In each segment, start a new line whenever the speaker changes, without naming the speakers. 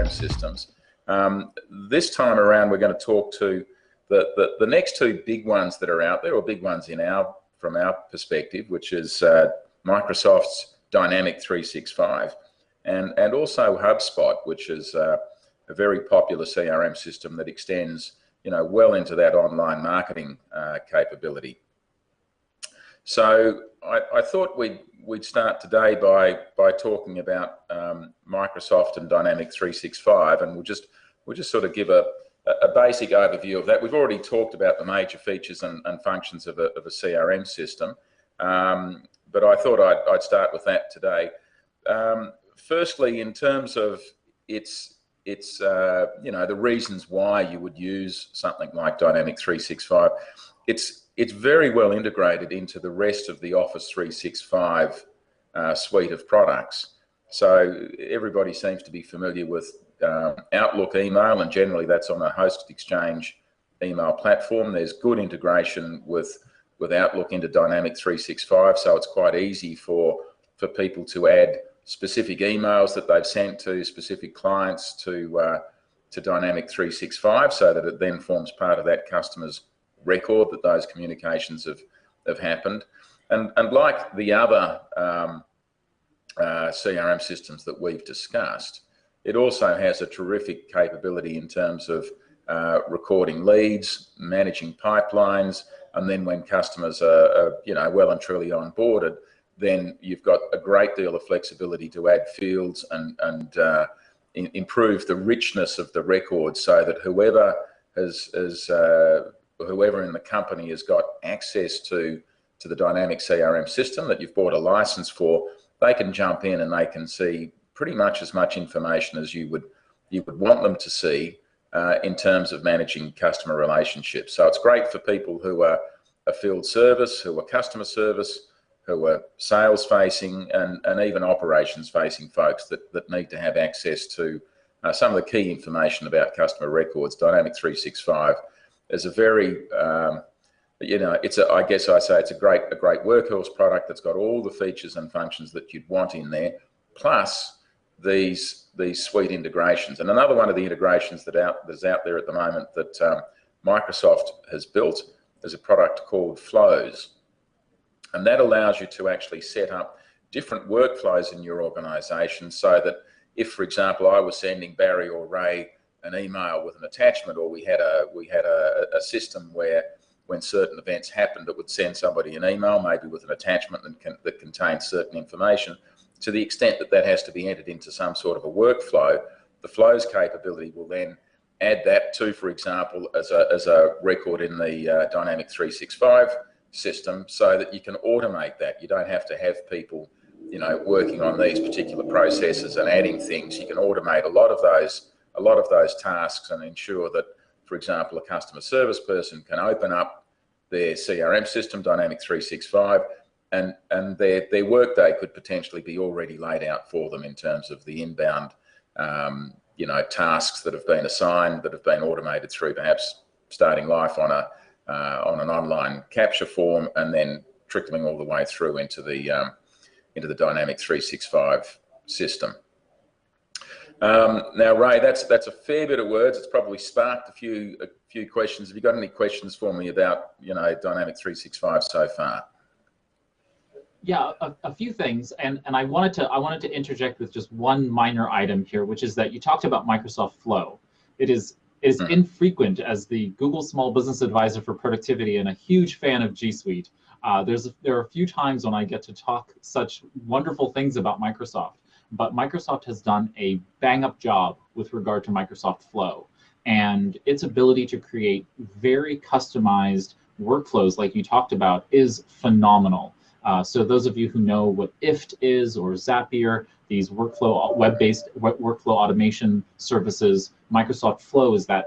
CRM systems. This time around, we're going to talk to the next two big ones that are out there, or big ones from our perspective, which is Microsoft's Dynamic 365 and also HubSpot, which is a very popular CRM system that extends, well into that online marketing capability. So I thought we'd start today by talking about Microsoft and Dynamic 365, and we'll just sort of give a basic overview of that. We've already talked about the major features and functions of a CRM system, but I thought I'd start with that today. Firstly, in terms of its the reasons why you would use something like Dynamic 365, it's very well integrated into the rest of the Office 365 suite of products. So everybody seems to be familiar with Outlook email, and generally that's on a hosted Exchange email platform. There's good integration with Outlook into Dynamic 365, so it's quite easy for people to add specific emails that they've sent to specific clients to Dynamic 365, so that it then forms part of that customer's record that those communications have happened. And like the other CRM systems that we've discussed, it also has a terrific capability in terms of recording leads, managing pipelines, and then when customers are well and truly onboarded, then you've got a great deal of flexibility to add fields and improve the richness of the record, so that whoever in the company has got access to the Dynamic CRM system that you've bought a license for, they can jump in and they can see pretty much as much information as you would want them to see in terms of managing customer relationships. So it's great for people who are a field service, who are customer service, who are sales facing, and even operations facing folks that need to have access to some of the key information about customer records. Dynamic 365 is a very it's a great workhorse product that's got all the features and functions that you'd want in there, plus these suite integrations. And another one of the integrations that's out there at the moment that Microsoft has built is a product called Flows, and that allows you to actually set up different workflows in your organization, so that if, for example, I was sending Barry or Ray an email with an attachment, or we had a system where when certain events happened, it would send somebody an email, maybe with an attachment that contains certain information. To the extent that has to be entered into some sort of a workflow, the Flows capability will then add that to, for example, as a record in the Dynamic 365 system, so that you can automate that. You don't have to have people, working on these particular processes and adding things. You can automate a lot of those tasks and ensure that, for example, a customer service person can open up their CRM system, Dynamic 365, and their workday could potentially be already laid out for them in terms of the inbound, tasks that have been assigned, that have been automated through perhaps starting life on an online capture form, and then trickling all the way through into the Dynamic 365 system. Now, Ray, that's a fair bit of words. It's probably sparked a few questions. Have you got any questions for me about Dynamic 365 so far?
Yeah, a few things, and I wanted to interject with just one minor item here, which is that you talked about Microsoft Flow. It is infrequent as the Google Small Business Advisor for Productivity and a huge fan of G Suite. There are a few times when I get to talk such wonderful things about Microsoft, but Microsoft has done a bang-up job with regard to Microsoft Flow, and its ability to create very customized workflows like you talked about is phenomenal. So those of you who know what IFT is, or Zapier, these web-based workflow automation services, Microsoft Flow is that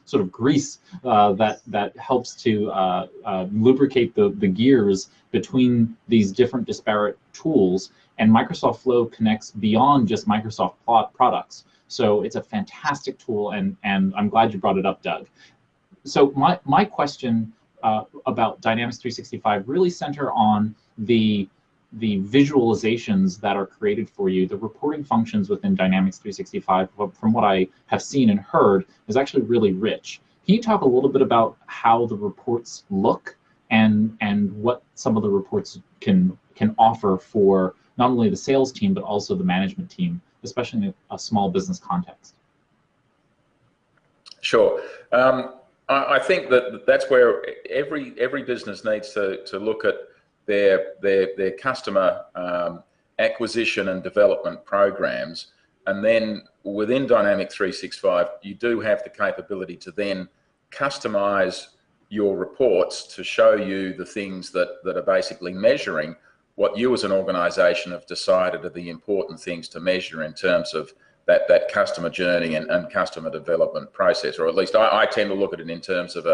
sort of grease that helps to lubricate the gears between these different disparate tools. And Microsoft Flow connects beyond just Microsoft products. So it's a fantastic tool, and I'm glad you brought it up, Doug. So my question about Dynamics 365 really center on the visualizations that are created for you, the reporting functions within Dynamics 365, from what I have seen and heard, is actually really rich. Can you talk a little bit about how the reports look and what some of the reports can offer for not only the sales team but also the management team, especially in a small business context?
Sure. I think that's where every business needs to look at their customer acquisition and development programs, and then within Dynamics 365 you do have the capability to then customize your reports to show you the things that are basically measuring what you as an organization have decided are the important things to measure in terms of that customer journey and customer development process, or at least I tend to look at it in terms of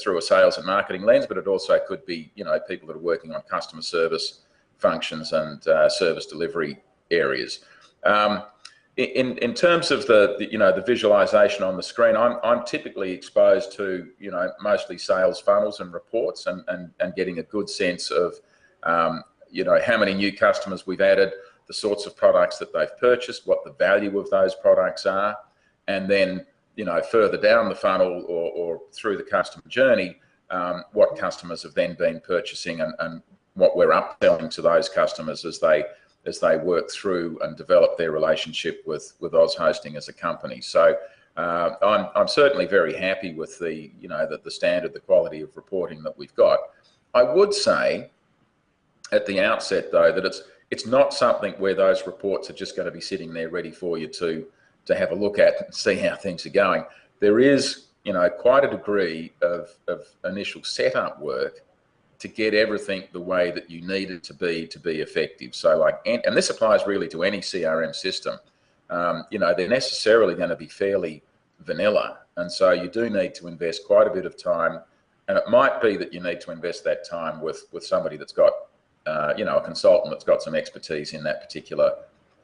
through a sales and marketing lens, but it also could be, you know, people that are working on customer service functions and service delivery areas. In terms of the visualization on the screen, I'm typically exposed to, you know, mostly sales funnels and reports and getting a good sense of you know, how many new customers we've added, the sorts of products that they've purchased, what the value of those products are, and then, you know, further down the funnel or through the customer journey, what customers have then been purchasing and what we're upselling to those customers as they work through and develop their relationship with Oz Hosting as a company. So I'm certainly very happy with the standard, the quality of reporting that we've got. I would say at the outset though that it's not something where those reports are just going to be sitting there ready for you to have a look at and see how things are going. There is, you know, quite a degree of initial setup work to get everything the way that you need it to be effective. So like, and this applies really to any CRM system. You know, they're necessarily going to be fairly vanilla, and so you do need to invest quite a bit of time, and it might be that you need to invest that time with somebody that's got you know, a consultant that's got some expertise in that particular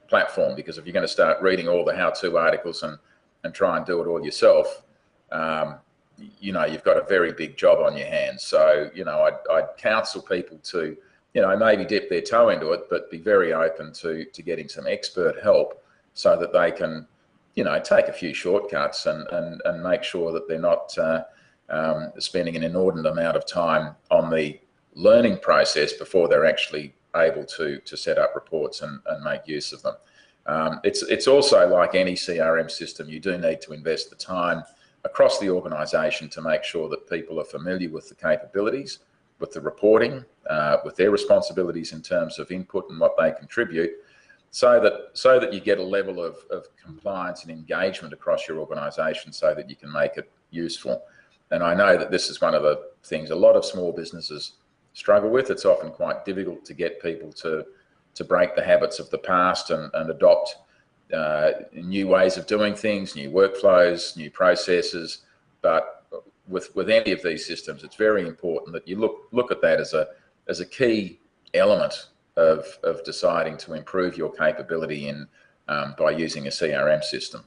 platform, because if you're going to start reading all the how-to articles and try and do it all yourself, you know, you've got a very big job on your hands. So, you know, I'd counsel people to, you know, maybe dip their toe into it, but be very open to getting some expert help so that they can, you know, take a few shortcuts and make sure that they're not spending an inordinate amount of time on the learning process before they're actually able to set up reports and make use of them. It's also like any CRM system, you do need to invest the time across the organization to make sure that people are familiar with the capabilities, with the reporting, with their responsibilities in terms of input and what they contribute, so that you get a level of compliance and engagement across your organization so that you can make it useful. And I know that this is one of the things a lot of small businesses struggle with. It's often quite difficult to get people to break the habits of the past and adopt new ways of doing things, new workflows, new processes. But with any of these systems, it's very important that you look at that as a key element of deciding to improve your capability in by using a CRM system.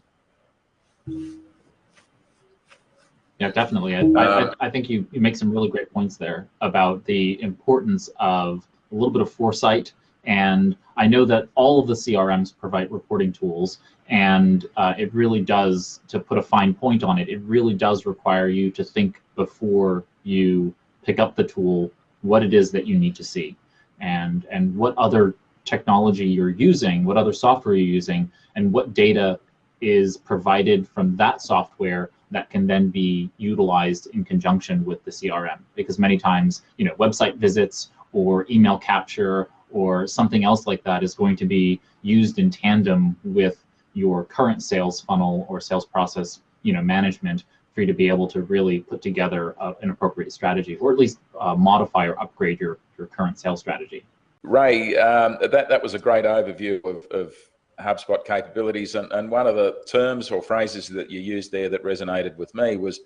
Yeah, definitely. I think you make some really great points there about the importance of a little bit of foresight. And I know that all of the CRMs provide reporting tools, and it really does, to put a fine point on it, it really does require you to think before you pick up the tool what it is that you need to see, and what other technology you're using, what other software you're using, and what data is provided from that software that can then be utilized in conjunction with the CRM. Because many times, you know, website visits or email capture or something else like that is going to be used in tandem with your current sales funnel or sales process, you know, management, for you to be able to really put together an appropriate strategy, or at least modify or upgrade your current sales strategy.
Ray, that was a great overview of HubSpot capabilities, and one of the terms or phrases that you used there that resonated with me was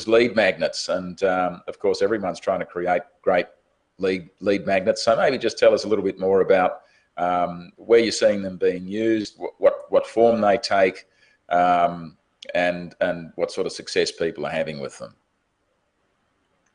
lead magnets, and of course everyone's trying to create great lead magnets. So maybe just tell us a little bit more about where you're seeing them being used, what form they take, and what sort of success people are having with them.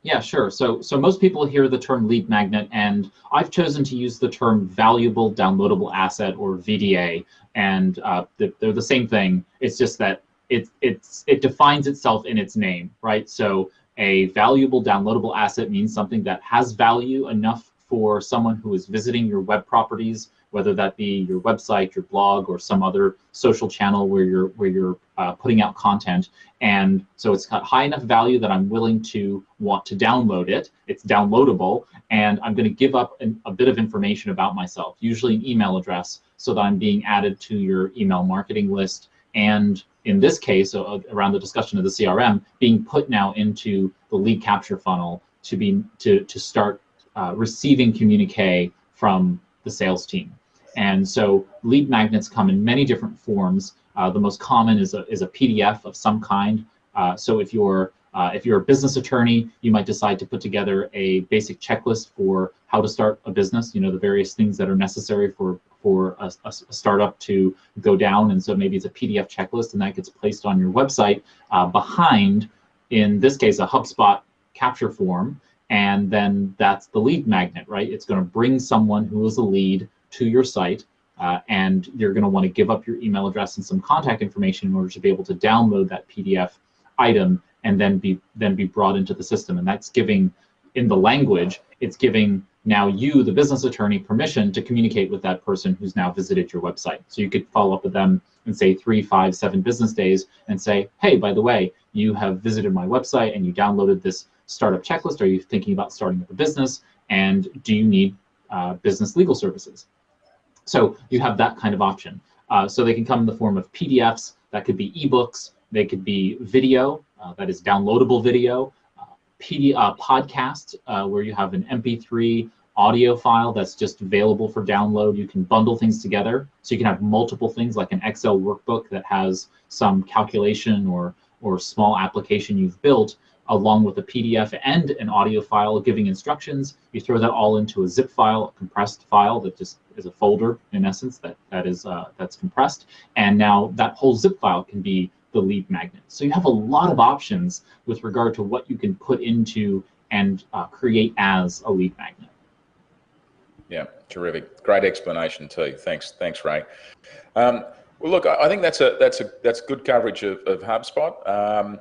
Yeah, sure. So most people hear the term lead magnet, and I've chosen to use the term valuable downloadable asset, or VDA, and they're the same thing. It's just that it defines itself in its name, right? So a valuable downloadable asset means something that has value enough for someone who is visiting your web properties, whether that be your website, your blog, or some other social channel where you're putting out content. And so it's got high enough value that I'm willing to want to download it. It's downloadable, and I'm going to give up a bit of information about myself, usually an email address, so that I'm being added to your email marketing list. And in this case, around the discussion of the CRM, being put now into the lead capture funnel to start receiving communique from the sales team. And so lead magnets come in many different forms. The most common is a PDF of some kind. So if you're a business attorney, you might decide to put together a basic checklist for how to start a business, the various things that are necessary for a startup to go down. And so maybe it's a PDF checklist, and that gets placed on your website behind, in this case, a HubSpot capture form. And then that's the lead magnet, right? It's going to bring someone who is a lead to your site, and you're going to want to give up your email address and some contact information in order to be able to download that PDF item and then be brought into the system. And that's giving, in the language, it's giving now you, the business attorney, permission to communicate with that person who's now visited your website. So you could follow up with them in, say, 3, 5, 7 business days and say, hey, by the way, you have visited my website and you downloaded this startup checklist. Are you thinking about starting up a business? And do you need business legal services? So you have that kind of option. So they can come in the form of PDFs, that could be ebooks, they could be video, that is downloadable video, podcasts, where you have an MP3 audio file that's just available for download. You can bundle things together. So you can have multiple things, like an Excel workbook that has some calculation or small application you've built, along with a PDF and an audio file giving instructions. You throw that all into a zip file, a compressed file that just is a folder, in essence, that's compressed. And now that whole zip file can be the lead magnet. So you have a lot of options with regard to what you can put into and create as a lead magnet.
Yeah, terrific. Great explanation too. Thanks, Ray. Well, look, I think that's good coverage of HubSpot.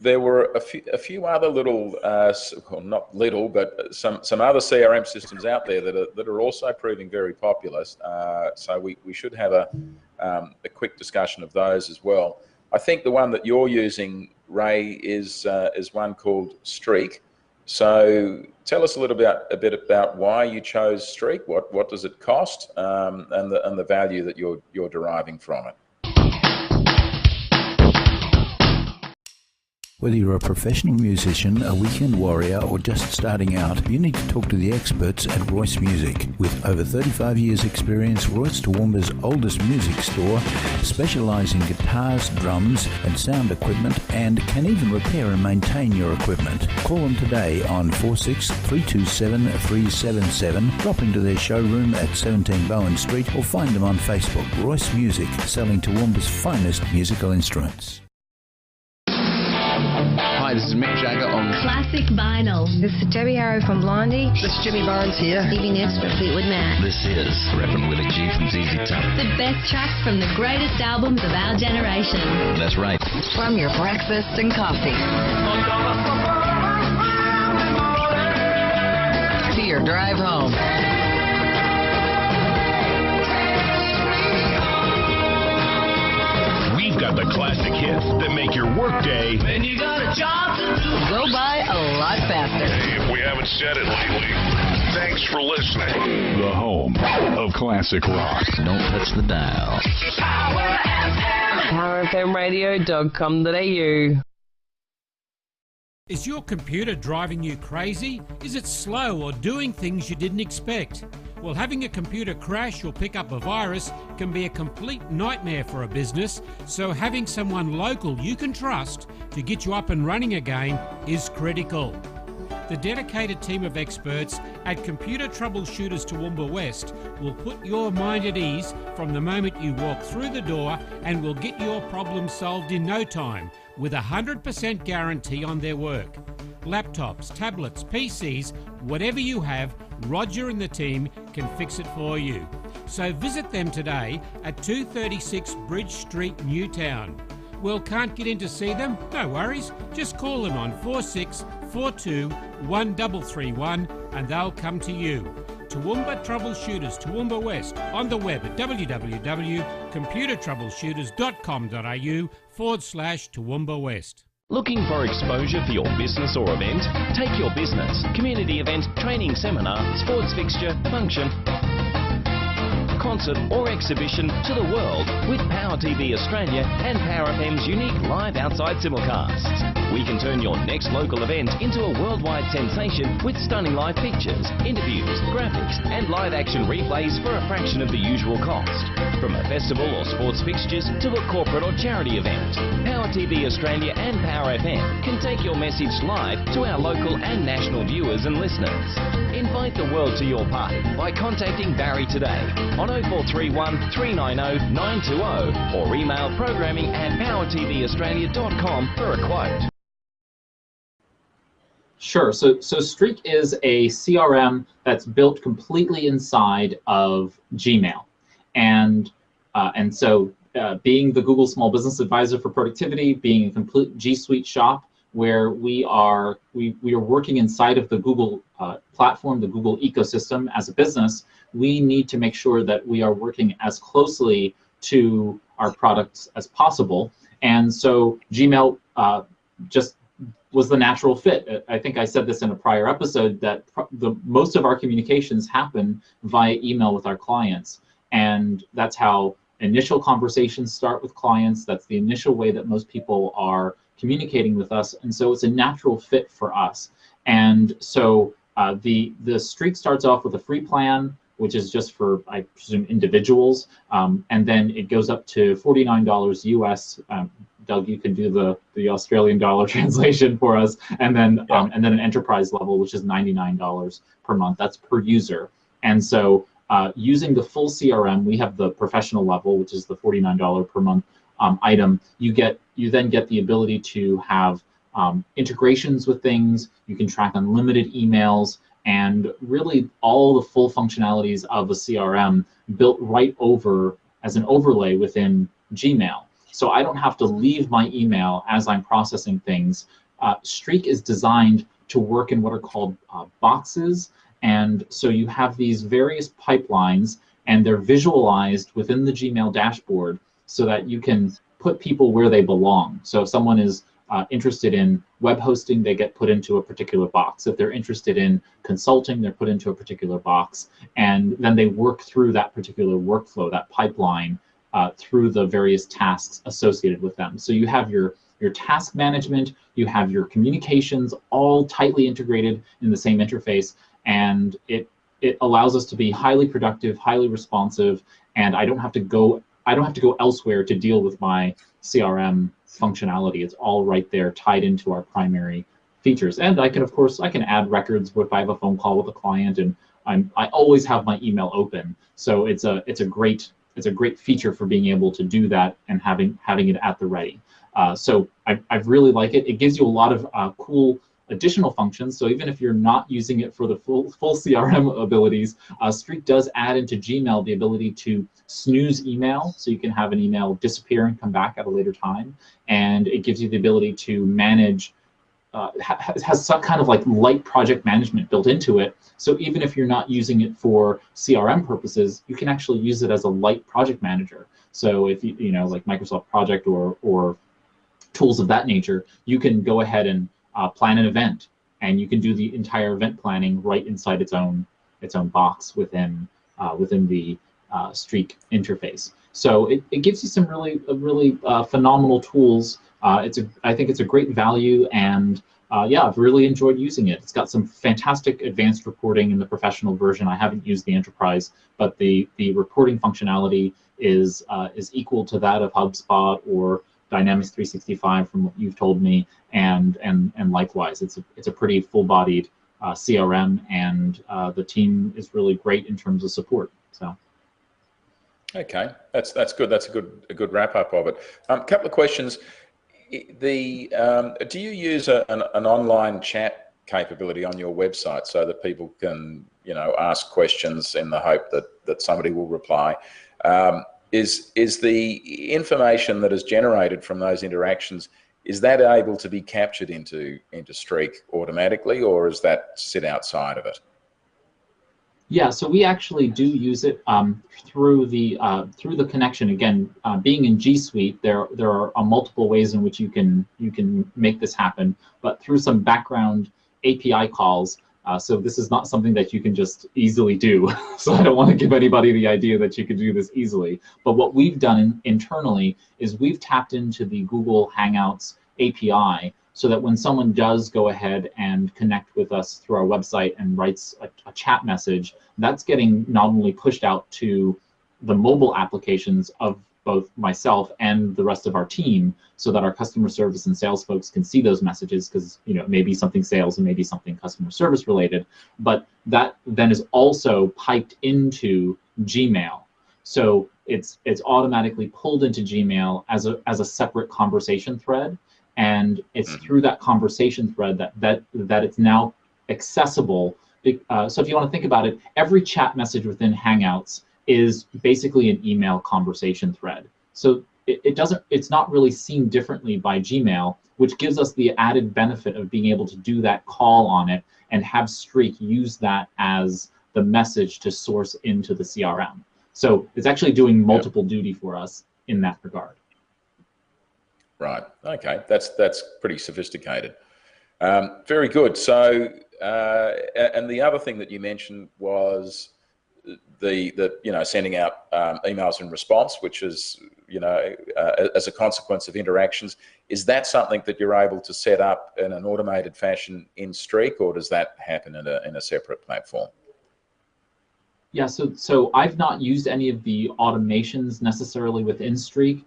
There were a few other little, well, not little, but some other CRM systems out there that are also proving very popular. So we should have a quick discussion of those as well. I think the one that you're using, Ray, is one called Streak. So tell us a bit about why you chose Streak. What does it cost, and the value that you're deriving from it.
Whether you're a professional musician, a weekend warrior, or just starting out, you need to talk to the experts at Royce Music. With over 35 years experience, Royce Toowoomba's oldest music store specialises in guitars, drums and sound equipment, and can even repair and maintain your equipment. Call them today on 46 327 377, drop into their showroom at 17 Bowen Street, or find them on Facebook. Royce Music, selling Toowoomba's finest musical instruments.
Hi, this is Mick Jagger on
Classic Vinyl.
This is Debbie Harry from Blondie.
This is Jimmy Barnes here.
Stevie Nicks from Fleetwood Mac.
This is Reverend Willie G from ZZ Top.
The best tracks from the greatest albums of our generation.
That's right.
From your breakfast and coffee to your drive home.
We've got the classic hits that make your workday
And you got a job to do.
Go by a lot faster.
Hey, if we haven't said it lately, thanks for listening. The home of classic rock.
Don't touch the dial.
PowerFMRadio.com.au.
Is your computer driving you crazy? Is it slow or doing things you didn't expect? Well, having a computer crash or pick up a virus can be a complete nightmare for a business, so having someone local you can trust to get you up and running again is critical. The dedicated team of experts at Computer Troubleshooters Toowoomba West will put your mind at ease from the moment you walk through the door and will get your problem solved in no time with a 100% guarantee on their work. laptops, tablets, PCs, whatever you have, Roger and the team can fix it for you. So visit them today at 236 Bridge Street, Newtown. Well, can't get in to see them? No worries. Just call them on 4642 1331 and they'll come to you. Toowoomba Troubleshooters, Toowoomba West, on the web at www.computertroubleshooters.com.au/Toowoomba West.
Looking for exposure for your business or event? Take your business, community event, training seminar, sports fixture, function, concert or exhibition to the world with Power TV Australia and Power FM's unique live outside simulcasts. We can turn your next local event into a worldwide sensation with stunning live pictures, interviews, graphics and live action replays for a fraction of the usual cost. From a festival or sports fixtures to a corporate or charity event, Power TV Australia and Power FM can take your message live to our local and national viewers and listeners. Invite the world to your party by contacting Barry today on 0431 390 920 or email programming@powertvaustralia.com for a quote.
Sure. So Streak is a CRM that's built completely inside of Gmail, and so being the Google Small Business Advisor for Productivity, being a complete G Suite shop where we are working inside of the Google platform, the Google ecosystem as a business, we need to make sure that we are working as closely to our products as possible. And so Gmail just was the natural fit. I think I said this in a prior episode that most of our communications happen via email with our clients. And that's how initial conversations start with clients. That's the initial way that most people are communicating with us. And so it's a natural fit for us. And so the Streak starts off with a free plan, which is just for, I presume, individuals. And then it goes up to $49 US. Doug, you can do the Australian dollar translation for us, and then an enterprise level, which is $99 per month. That's per user. And so using the full CRM, we have the professional level, which is the $49 per month item. You then get the ability to have integrations with things. You can track unlimited emails, and really all the full functionalities of a CRM built right over as an overlay within Gmail. So I don't have to leave my email as I'm processing things. Streak is designed to work in what are called boxes. And so you have these various pipelines, and they're visualized within the Gmail dashboard so that you can put people where they belong. So if someone is interested in web hosting, they get put into a particular box. If they're interested in consulting, they're put into a particular box. And then they work through that particular workflow, that pipeline, through the various tasks associated with them. So you have your task management, you have your communications, all tightly integrated in the same interface, and it allows us to be highly productive, highly responsive, and I don't have to go elsewhere to deal with my CRM functionality. It's all right there, tied into our primary features. And I can add records if I have a phone call with a client, and I always have my email open. So it's a great feature for being able to do that and having it at the ready. So I really like it. It gives you a lot of cool additional functions. So even if you're not using it for the full CRM abilities, Streak does add into Gmail the ability to snooze email, so you can have an email disappear and come back at a later time. And it gives you the ability to manage, has some kind of like light project management built into it. So even if you're not using it for CRM purposes, you can actually use it as a light project manager. So if you know, like Microsoft Project or tools of that nature, you can go ahead and plan an event, and you can do the entire event planning right inside its own box within the Streak interface. So it gives you some really phenomenal tools. I think it's a great value, and yeah, I've really enjoyed using it. It's got some fantastic advanced reporting in the professional version. I haven't used the enterprise, but the reporting functionality is equal to that of HubSpot or Dynamics 365 from what you've told me, and likewise, it's a pretty full-bodied CRM, and the team is really great in terms of support. So.
Okay, that's good. That's a good wrap up of it. Couple of questions. Do you use an online chat capability on your website so that people can, ask questions in the hope that somebody will reply. Is the information that is generated from those interactions, is that able to be captured into Streak automatically, or is that sit outside of it?
Yeah, so we actually do use it through the connection. Again, being in G Suite, there are multiple ways in which you can make this happen, but through some background API calls. So this is not something that you can just easily do. So I don't want to give anybody the idea that you could do this easily. But what we've done internally is we've tapped into the Google Hangouts API so that when someone does go ahead and connect with us through our website and writes a chat message, that's getting not only pushed out to the mobile applications of both myself and the rest of our team, so that our customer service and sales folks can see those messages, because maybe something sales and maybe something customer service related, but that then is also piped into Gmail. So it's automatically pulled into Gmail as a separate conversation thread, and it's through that conversation thread that it's now accessible. So if you want to think about it, every chat message within Hangouts is basically an email conversation thread. So it's not really seen differently by Gmail, which gives us the added benefit of being able to do that call on it and have Streak use that as the message to source into the CRM. So it's actually doing multiple duty for us in that regard.
Right. Okay. That's pretty sophisticated. Very good. So, and the other thing that you mentioned was the sending out emails in response, which is as a consequence of interactions. Is that something that you're able to set up in an automated fashion in Streak, or does that happen in a separate platform?
Yeah, so I've not used any of the automations necessarily within Streak.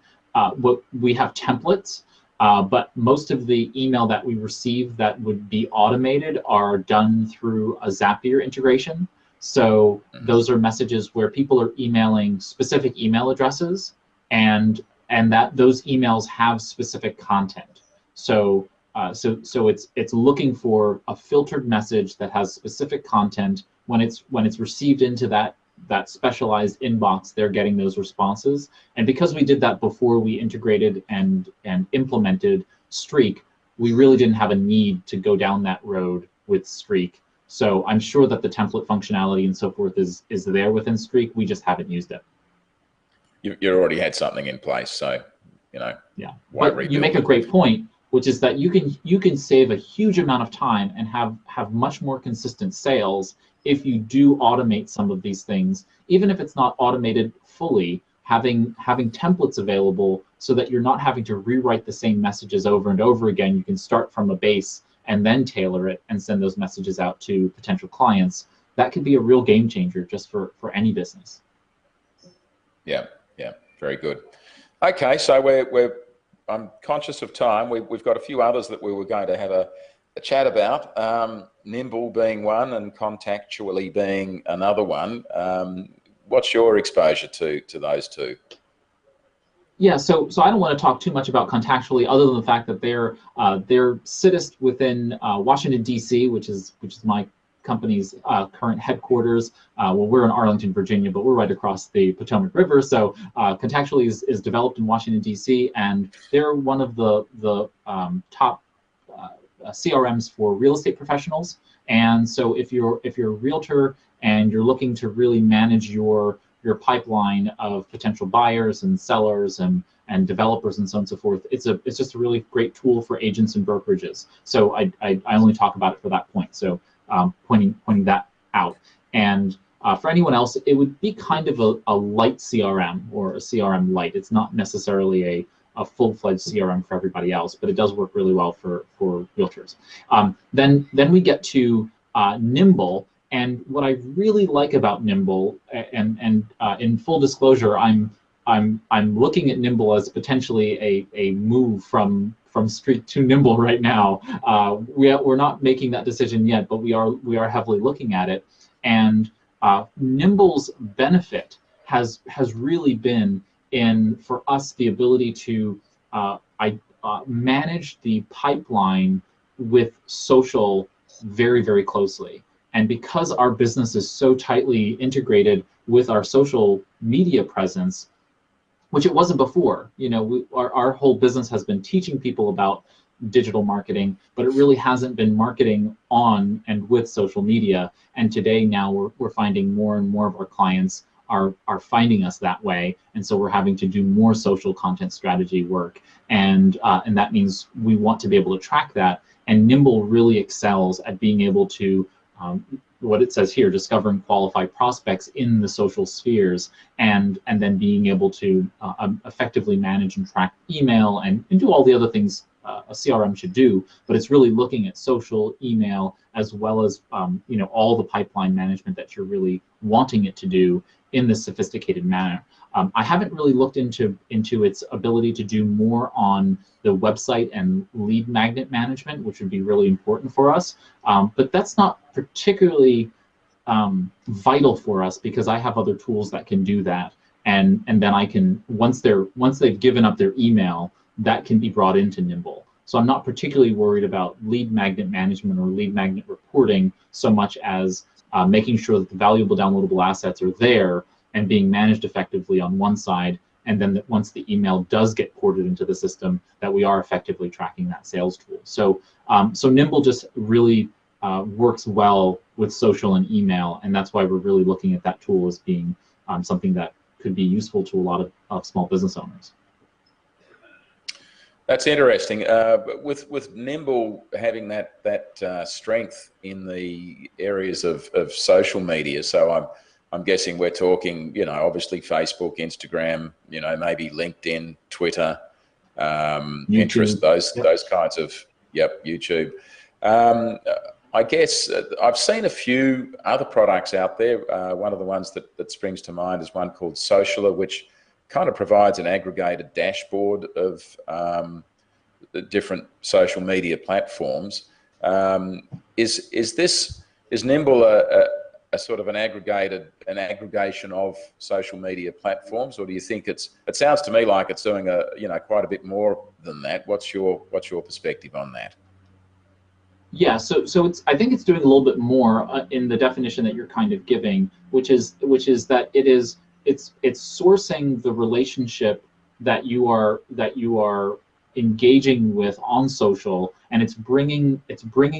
We have templates, but most of the email that we receive that would be automated are done through a Zapier integration. So those are messages where people are emailing specific email addresses, and that those emails have specific content. So it's looking for a filtered message that has specific content. When it's received into that specialized inbox, they're getting those responses. And because we did that before we integrated and implemented Streak, we really didn't have a need to go down that road with Streak. So I'm sure that the template functionality and so forth is there within Streak. We just haven't used it.
You already had something in place, so yeah.
But you make a great point, which is that you can save a huge amount of time and have much more consistent sales if you do automate some of these things, even if it's not automated fully. Having templates available so that you're not having to rewrite the same messages over and over again. You can start from a base and then tailor it and send those messages out to potential clients. That could be a real game changer just for any business. Yeah,
very good. Okay, so I'm conscious of time. We've got a few others that we were going to have a chat about, Nimble being one and Contactually being another one. What's your exposure to those two?
Yeah, so I don't want to talk too much about Contactually, other than the fact that they're sited within Washington D.C., which is my company's current headquarters. Well, we're in Arlington, Virginia, but we're right across the Potomac River. So Contactually is developed in Washington D.C., and they're one of the top CRMs for real estate professionals. And so if you're a realtor and you're looking to really manage your pipeline of potential buyers and sellers and developers and so on and so forth, it's just a really great tool for agents and brokerages. So I only talk about it for that point. So pointing that out. And for anyone else, it would be kind of a light CRM or a CRM light. It's not necessarily a full-fledged CRM for everybody else, but it does work really well for realtors. Then we get to Nimble. And what I really like about Nimble, and in full disclosure, I'm looking at Nimble as potentially a move from Streak to Nimble right now. We're not making that decision yet, but we are heavily looking at it. And Nimble's benefit has really been in, for us, the ability to manage the pipeline with social very, very closely. And because our business is so tightly integrated with our social media presence, which it wasn't before, our whole business has been teaching people about digital marketing, but it really hasn't been marketing on and with social media. And today now we're finding more and more of our clients are finding us that way, and so we're having to do more social content strategy work, and that means we want to be able to track that. And Nimble really excels at being able to what it says here, discovering qualified prospects in the social spheres, and then being able to effectively manage and track email and do all the other things a CRM should do. But it's really looking at social, email, as well as all the pipeline management that you're really wanting it to do in this sophisticated manner. I haven't really looked into its ability to do more on the website and lead magnet management, which would be really important for us. But that's not particularly vital for us, because I have other tools that can do that. And then I can, once they've given up their email, that can be brought into Nimble. So I'm not particularly worried about lead magnet management or lead magnet reporting so much as making sure that the valuable downloadable assets are there and being managed effectively on one side, and then that once the email does get ported into the system, that we are effectively tracking that sales tool. So Nimble just really works well with social and email, and that's why we're really looking at that tool as being something that could be useful to a lot of small business owners.
That's interesting. With Nimble having that strength in the areas of social media, so I'm guessing we're talking, obviously Facebook, Instagram, maybe LinkedIn, Twitter, Pinterest, those kinds of, YouTube. I guess I've seen a few other products out there. One of the ones that springs to mind is one called Socialer, which kind of provides an aggregated dashboard of the different social media platforms. Is Nimble a sort of an aggregation of social media platforms, or do you think it sounds to me like it's doing quite a bit more than that? What's your perspective on that?
Yeah, so I think it's doing a little bit more in the definition that you're kind of giving, which is that it's sourcing the relationship that you are engaging with on social, and it's bringing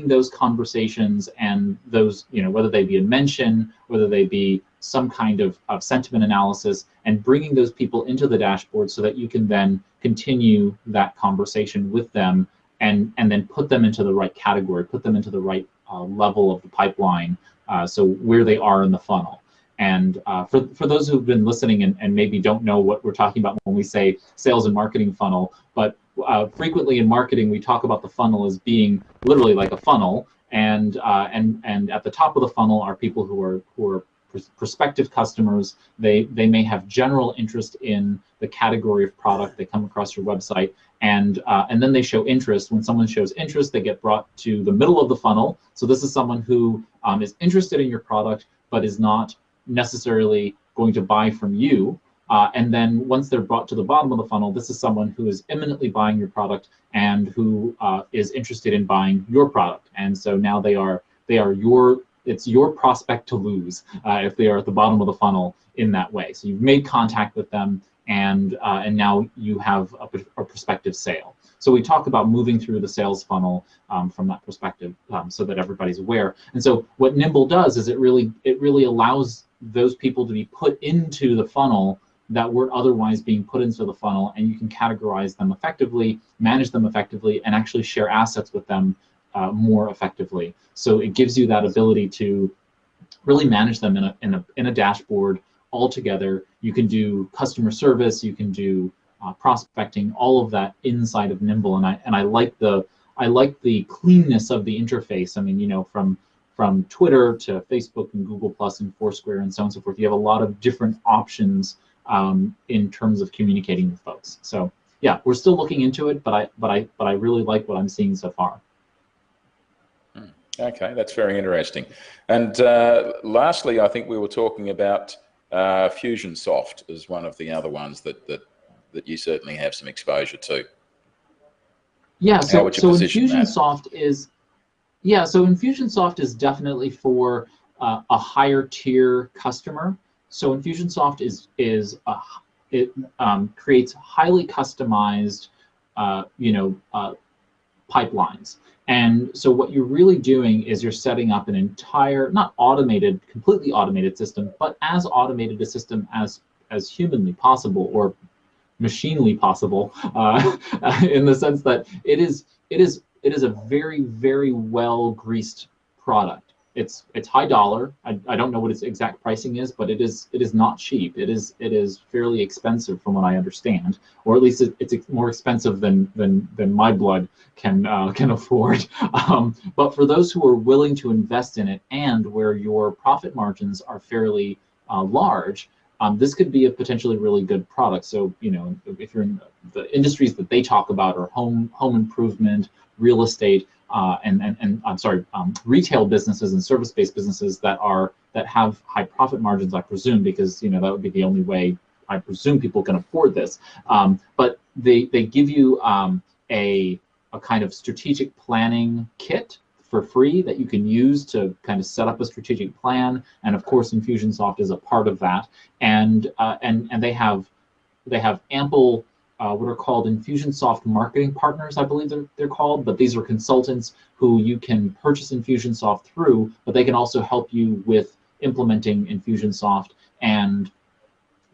those conversations and those, whether they be a mention, whether they be some kind of sentiment analysis, and bringing those people into the dashboard so that you can then continue that conversation with them, and then put them into the right category, put them into the right level of the pipeline, so where they are in the funnel. And for those who've been listening and maybe don't know what we're talking about when we say sales and marketing funnel, but frequently in marketing we talk about the funnel as being literally like a funnel, and at the top of the funnel are people who are prospective customers. They may have general interest in the category of product. They come across your website, and then they show interest. When someone shows interest, they get brought to the middle of the funnel. So this is someone who is interested in your product but is not necessarily going to buy from you. And then once they're brought to the bottom of the funnel, this is someone who is imminently buying your product and who is interested in buying your product. And so now it's your prospect to lose if they are at the bottom of the funnel in that way. So you've made contact with them, and now you have a prospective sale. So we talk about moving through the sales funnel from that perspective, so that everybody's aware. And so what Nimble does is it really allows those people to be put into the funnel that weren't otherwise being put into the funnel, and you can categorize them effectively, manage them effectively, and actually share assets with them more effectively. So it gives you that ability to really manage them in a dashboard all together. You can do customer service, you can do prospecting, all of that inside of Nimble, and I like the cleanness of the interface. I mean, from Twitter to Facebook and Google Plus and Foursquare and so on and so forth, you have a lot of different options in terms of communicating with folks. So yeah, we're still looking into it, but I really like what I'm seeing so far.
Okay, that's very interesting. And lastly, I think we were talking about Infusionsoft as one of the other ones that you certainly have some exposure to.
Yeah, so Infusionsoft is, Yeah, so Infusionsoft is definitely for a higher tier customer. So Infusionsoft creates highly customized, pipelines. And so what you're really doing is you're setting up an entire, not automated, completely automated system, but as automated a system as humanly possible, or machinely possible, in the sense that it is a very, very well greased product. It's high dollar. I don't know what its exact pricing is, but it is not cheap. It is fairly expensive from what I understand, or at least it's more expensive than my blood can afford. But for those who are willing to invest in it, and where your profit margins are fairly large, this could be a potentially really good product. So, if you're in the industries that they talk about, are home improvement, real estate, retail businesses and service-based businesses that have high profit margins, I presume, because that would be the only way I presume people can afford this. But they give you a kind of strategic planning kit for free that you can use to kind of set up a strategic plan, and of course Infusionsoft is a part of that, and they have ample what are called Infusionsoft marketing partners, I believe they're called, but these are consultants who you can purchase Infusionsoft through, but they can also help you with implementing Infusionsoft, and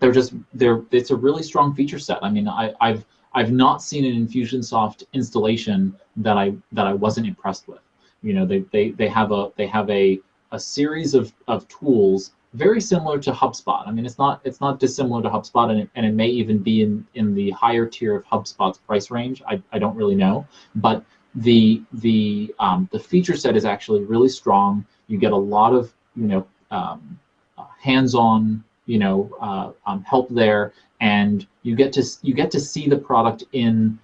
it's a really strong feature set. I mean, I've not seen an Infusionsoft installation that I wasn't impressed with. They have a series of tools very similar to HubSpot. I mean, it's not dissimilar to HubSpot, and it may even be in the higher tier of HubSpot's price range. I don't really know, but the feature set is actually really strong. You get a lot of hands-on help there, and you get to see the product in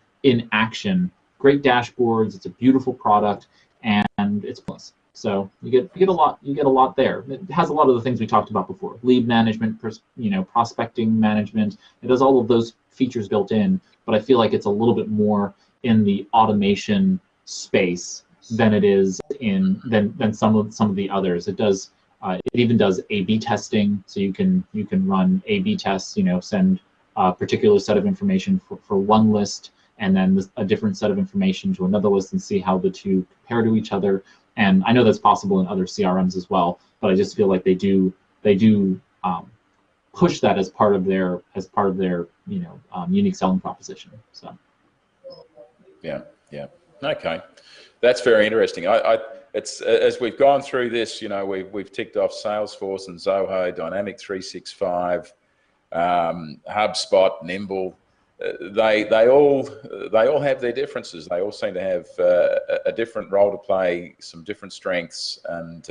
action. Great dashboards. It's a beautiful product, and it's plus. So you get a lot there. It has a lot of the things we talked about before: lead management, prospecting management. It has all of those features built in, but I feel like it's a little bit more in the automation space than it is than some of the others. It does. It even does A/B testing, so you can run A/B tests. Send a particular set of information for one list, and then a different set of information to another list, and see how the two compare to each other. And I know that's possible in other CRMs as well, but I just feel like they do push that as part of their unique selling proposition. So.
Yeah. Okay, that's very interesting. It's as we've gone through this, we've ticked off Salesforce and Zoho, Dynamic 365, HubSpot, Nimble. They all have their differences. They all seem to have a different role to play, some different strengths, and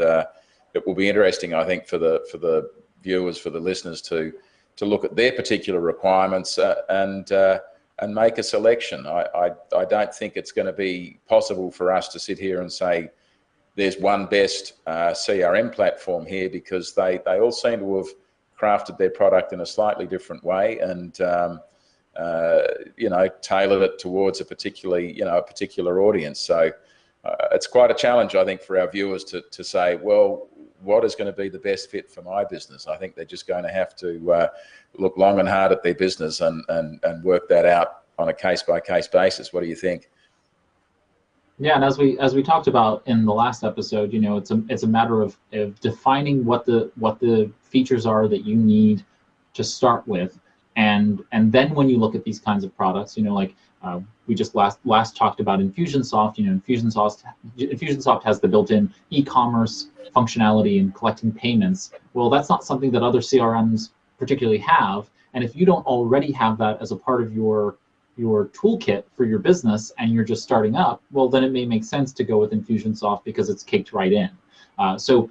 it will be interesting, I think, for the viewers, for the listeners to look at their particular requirements and make a selection. I don't think it's going to be possible for us to sit here and say there's one best CRM platform here, because they all seem to have crafted their product in a slightly different way, and tailored it towards a particular audience. So it's quite a challenge, I think, for our viewers to say, well, what is going to be the best fit for my business? I think they're just going to have to look long and hard at their business and work that out on a case-by-case basis. What do you think?
Yeah, and as we talked about in the last episode, it's a matter of defining what the features are that you need to start with, and then when you look at these kinds of products, we just last talked about Infusionsoft. Infusionsoft has the built-in e-commerce functionality and collecting payments. Well, that's not something that other CRMs particularly have, and if you don't already have that as a part of your toolkit for your business, and you're just starting up, well, then it may make sense to go with Infusionsoft because it's caked right in. So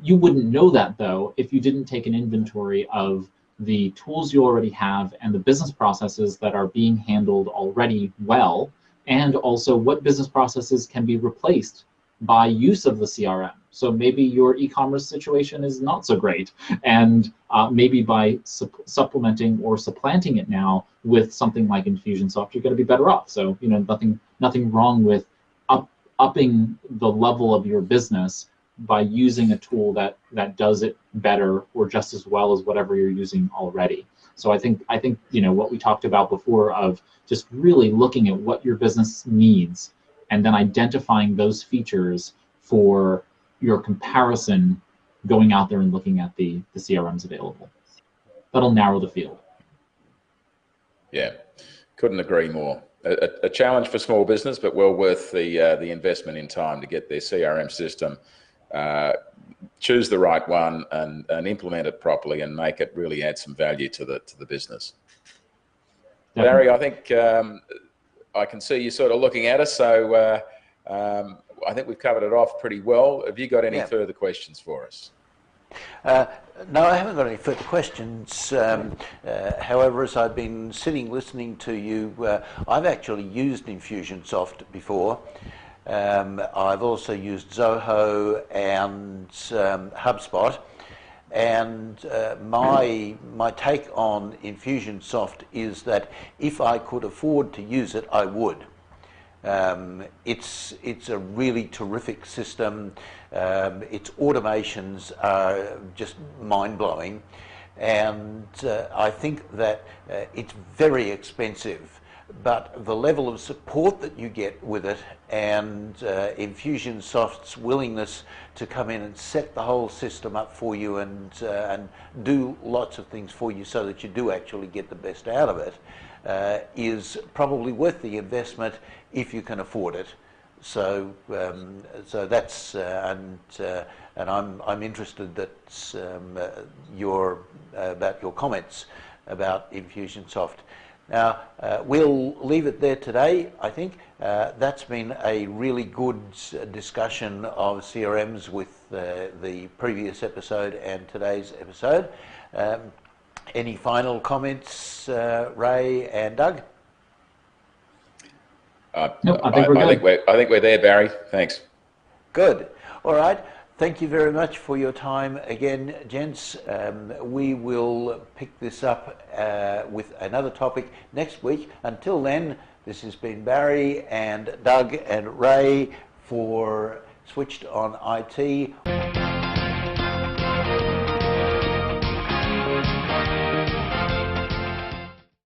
you wouldn't know that, though, if you didn't take an inventory of the tools you already have and the business processes that are being handled already well, and also what business processes can be replaced by use of the CRM. So maybe your e-commerce situation is not so great, and maybe by supplementing or supplanting it now with something like Infusionsoft, you're going to be better off. So nothing wrong with upping the level of your business by using a tool that does it better or just as well as whatever you're using already. So I think what we talked about before of just really looking at what your business needs and then identifying those features for your comparison, going out there and looking at the CRMs available. That'll narrow the field.
Yeah, couldn't agree more. A challenge for small business, but well worth the investment in time to get their CRM system, choose the right one, and implement it properly, and make it really add some value to the business. Definitely. Barry, I think I can see you sort of looking at us, so I think we've covered it off pretty well. Have you got any further questions for us?
No, I haven't got any further questions. However, as I've been sitting listening to you, I've actually used Infusionsoft before. I've also used Zoho and HubSpot. And my take on Infusionsoft is that if I could afford to use it, I would. It's a really terrific system. Its automations are just mind-blowing, and I think that it's very expensive, but the level of support that you get with it, and Infusionsoft's willingness to come in and set the whole system up for you and do lots of things for you so that you do actually get the best out of it, is probably worth the investment if you can afford it. So that's and I'm interested that about your comments about Infusionsoft. Now we'll leave it there today. I think that's been a really good discussion of CRMs with the previous episode and today's episode. Any final comments, Ray and Doug?
Nope, I think
we're there, Barry. Thanks.
Good. All right. Thank you very much for your time again, gents. We will pick this up with another topic next week. Until then, this has been Barry and Doug and Ray for Switched on IT.